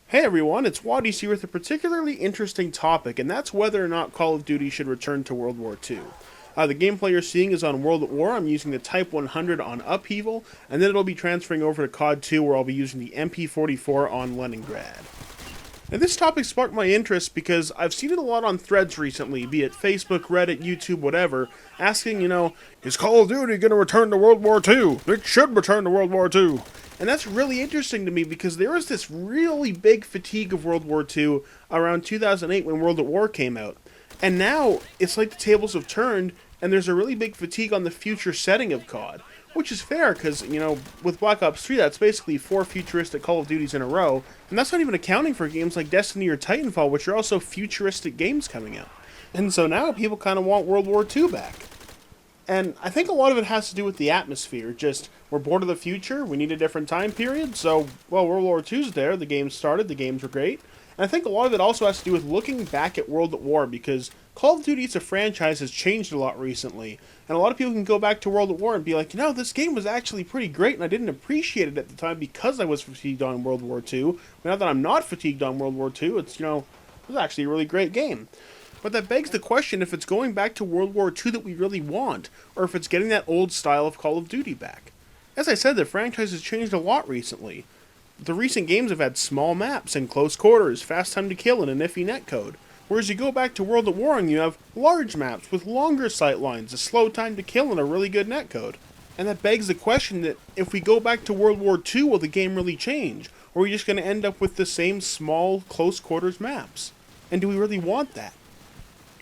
Hey everyone, it's WaW here with a particularly interesting topic, and that's whether or not Call of Duty should return to World War II. The gameplay you're seeing is on World at War. I'm using the Type 100 on Upheaval, and then it'll be transferring over to CoD 2 where I'll be using the MP44 on Leningrad. And this topic sparked my interest because I've seen it a lot on threads recently, be it Facebook, Reddit, YouTube, whatever, asking, is Call of Duty going to return to World War II? It should return to World War II. And that's really interesting to me because there was this really big fatigue of World War II around 2008 when World at War came out. And now it's like the tables have turned and there's a really big fatigue on the future setting of COD. Which is fair because, with Black Ops 3, that's basically 4 futuristic Call of Duties in a row. And that's not even accounting for games like Destiny or Titanfall, which are also futuristic games coming out. And so now people kind of want World War II back. And I think a lot of it has to do with the atmosphere. Just, we're bored of the future, we need a different time period, so, World War II's there, the game started, the games were great. And I think a lot of it also has to do with looking back at World at War, because Call of Duty as a franchise has changed a lot recently. And a lot of people can go back to World at War and be like, this game was actually pretty great, and I didn't appreciate it at the time because I was fatigued on World War II. But now that I'm not fatigued on World War II, it was actually a really great game. But that begs the question if it's going back to World War II that we really want, or if it's getting that old style of Call of Duty back. As I said, the franchise has changed a lot recently. The recent games have had small maps and close quarters, fast time to kill, and a nifty netcode. Whereas you go back to World at War and you have large maps with longer sight lines, a slow time to kill, and a really good netcode. And that begs the question that if we go back to World War II, will the game really change? Or are we just going to end up with the same small, close quarters maps? And do we really want that?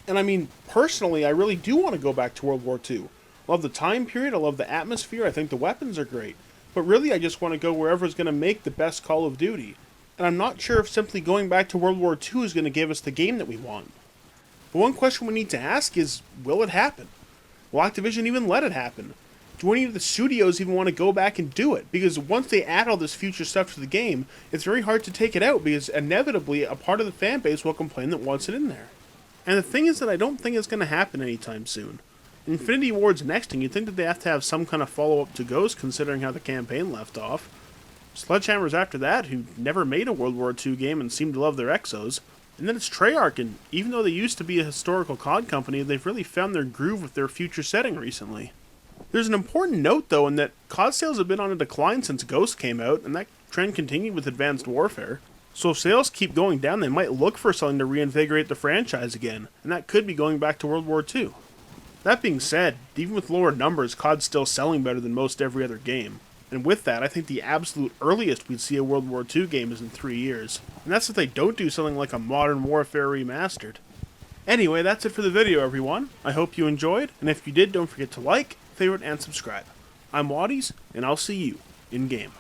And personally, I really do want to go back to World War II. I love the time period, I love the atmosphere, I think the weapons are great. But really, I just want to go wherever is going to make the best Call of Duty. And I'm not sure if simply going back to World War II is going to give us the game that we want. But one question we need to ask is, will it happen? Will Activision even let it happen? Do any of the studios even want to go back and do it? Because once they add all this future stuff to the game, it's very hard to take it out because inevitably a part of the fan base will complain that wants it in there. And the thing is that I don't think it's going to happen anytime soon. Infinity Ward's next, and you'd think that they have to have some kind of follow-up to Ghost considering how the campaign left off. Sledgehammer's after that, who never made a World War II game and seemed to love their Exos. And then it's Treyarch, and even though they used to be a historical COD company, they've really found their groove with their future setting recently. There's an important note, though, in that COD sales have been on a decline since Ghost came out, and that trend continued with Advanced Warfare. So if sales keep going down, they might look for something to reinvigorate the franchise again, and that could be going back to World War II. That being said, even with lower numbers, COD's still selling better than most every other game. And with that, I think the absolute earliest we'd see a World War II game is in 3 years. And that's if they don't do something like a Modern Warfare Remastered. Anyway, that's it for the video, everyone. I hope you enjoyed, and if you did, don't forget to like, favorite, and subscribe. I'm Waddies, and I'll see you in-game.